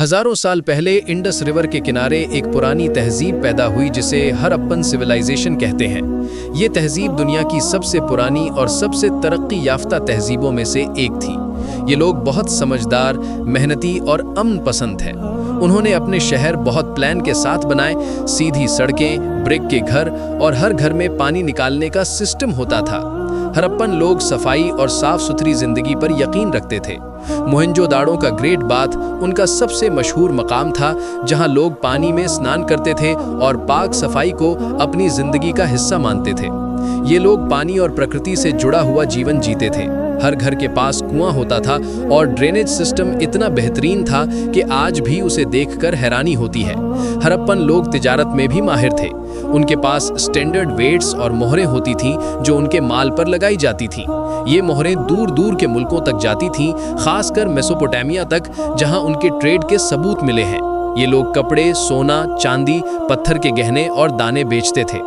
हजारों साल पहले इंडस रिवर के किनारे एक पुरानी तहजीब पैदा हुई जिसे हरप्पन सिविलाइजेशन कहते हैं। ये तहजीब दुनिया की सबसे पुरानी और सबसे तरक्की याफ्ता तहजीबों में से एक थी। ये लोग बहुत समझदार, मेहनती और अमन पसंद हैं। उन्होंने अपने शहर बहुत प्लान के साथ बनाए। सीधी सड़कें, ब्रिक के घर और हर घर में पानी निकालने का सिस्टम होता था। हरप्पन लोग सफाई और साफ सुथरी जिंदगी पर यकीन रखते थे। मोहनजोदाड़ो का ग्रेट बाथ उनका सबसे मशहूर मकाम था, जहां लोग पानी में स्नान करते थे और पाक सफाई को अपनी जिंदगी का हिस्सा मानते थे। ये लोग पानी और प्रकृति से जुड़ा हुआ जीवन जीते थे। हर घर के पास कुआं होता था और ड्रेनेज सिस्टम इतना बेहतरीन था कि आज भी उसे देखकर हैरानी होती है। हरप्पन लोग तिजारत में भी माहिर थे। उनके पास स्टैंडर्ड वेट्स और मोहरें होती थीं जो उनके माल पर लगाई जाती थीं। ये मोहरें दूर दूर के मुल्कों तक जाती थीं, खासकर मेसोपोटामिया तक, जहां उनके ट्रेड के सबूत मिले हैं। ये लोग कपड़े, सोना, चांदी, पत्थर के गहने और दाने बेचते थे।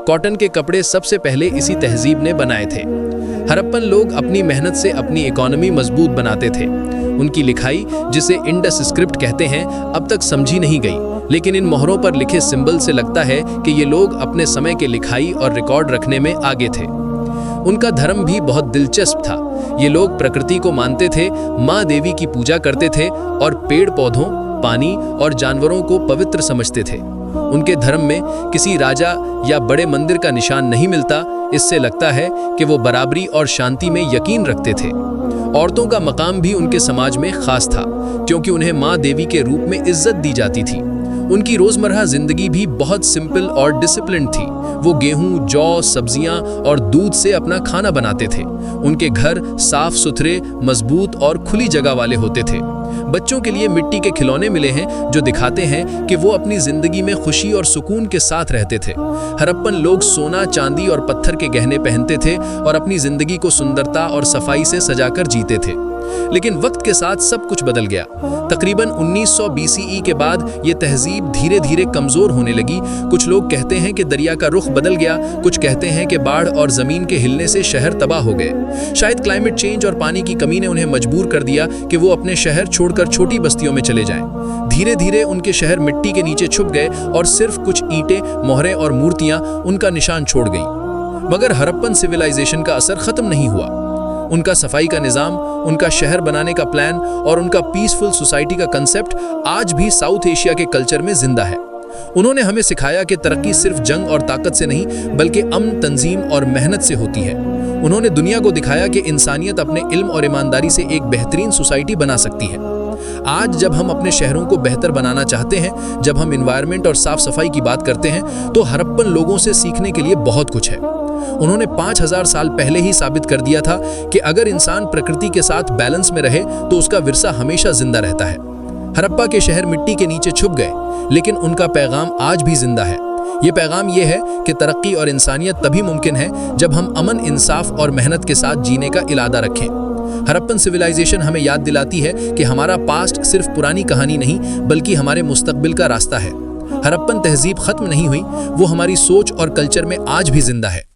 कॉटन के कपड़े सबसे पहले इसी तहजीब ने बनाए थे। हरप्पन लोग अपनी मेहनत से अपनी इकोनॉमी मजबूत बनाते थे। उनकी लिखाई, जिसे इंडस स्क्रिप्ट कहते हैं, अब तक समझी नहीं गई, लेकिन इन मोहरों पर लिखे सिंबल से लगता है कि ये लोग अपने समय के लिखाई और रिकॉर्ड रखने में आगे थे। उनका धर्म भी बहुत दिलचस्प था। ये लोग प्रकृति को मानते थे, माँ देवी की पूजा करते थे और पेड़ पौधों, पानी और जानवरों को पवित्र समझते थे। उनके धर्म में किसी राजा या बड़े मंदिर का निशान नहीं मिलता। इससे लगता है कि वो बराबरी और शांति में यकीन रखते थे। औरतों का मकाम भी उनके समाज में खास था, क्योंकि उन्हें माँ देवी के रूप में इज्जत दी जाती थी। उनकी रोजमर्रा जिंदगी भी बहुत सिंपल और डिसिप्लिन थी। वो गेहूं, जौ, सब्जियां और दूध से अपना खाना बनाते थे। उनके घर साफ सुथरे, मजबूत और खुली जगह वाले होते थे। बच्चों के लिए मिट्टी के खिलौने मिले हैं जो दिखाते हैं कि वो अपनी जिंदगी में खुशी और सुकून के साथ रहते थे। हरप्पन लोग सोना, चांदी और पत्थर के गहने पहनते थे और अपनी जिंदगी को सुंदरता और सफाई से सजाकर जीते थे। लेकिन वक्त के साथ सब कुछ बदल गया। तकरीबन 1900 BCE के बाद ये तहजीब धीरे धीरे कमजोर होने लगी। कुछ लोग कहते हैं कि दरिया का रुख बदल गया, कुछ कहते हैं कि बाढ़ और जमीन के हिलने से शहर तबाह हो गए। शायद क्लाइमेट चेंज और पानी की कमी ने उन्हें मजबूर कर दिया कि वो अपने शहर छोड़कर छोटी बस्तियों में चले जाएं। धीरे धीरे उनके शहर मिट्टी के नीचे छुप गए और सिर्फ कुछ ईंटें, मोहरें और मूर्तियां उनका निशान छोड़ गईं। मगर हरप्पन सिविलाइजेशन का असर खत्म नहीं हुआ। उनका सफाई का निज़ाम, उनका शहर बनाने का प्लान और उनका पीसफुल सोसाइटी का कंसेप्ट आज भी साउथ एशिया के कल्चर में जिंदा है। उन्होंने हमें सिखाया कि तरक्की सिर्फ जंग और ताकत से नहीं, बल्कि अमन, तंजीम और मेहनत से होती है। उन्होंने दुनिया को दिखाया कि इंसानियत अपने इल्म और ईमानदारी से एक बेहतरीन सोसाइटी बना सकती है। आज जब हम अपने शहरों को बेहतर बनाना चाहते हैं, जब हम एनवायरनमेंट और साफ सफाई की बात करते हैं, तो हरप्पन लोगों से सीखने के लिए बहुत कुछ है। उन्होंने 5000 साल पहले ही साबित कर दिया था कि अगर इंसान प्रकृति के साथ बैलेंस में रहे तो उसका विरसा हमेशा जिंदा रहता है। हरप्पा के शहर मिट्टी के नीचे छुप गए, लेकिन उनका पैगाम आज भी जिंदा है। ये पैगाम ये है कि तरक्की और इंसानियत तभी मुमकिन है जब हम अमन, इंसाफ और मेहनत के साथ जीने का इरादा रखें। हरप्पन सिविलाइजेशन हमें याद दिलाती है कि हमारा पास्ट सिर्फ पुरानी कहानी नहीं, बल्कि हमारे मुस्तकबिल का रास्ता है। हरप्पन तहजीब खत्म नहीं हुई, वो हमारी सोच और कल्चर में आज भी जिंदा है।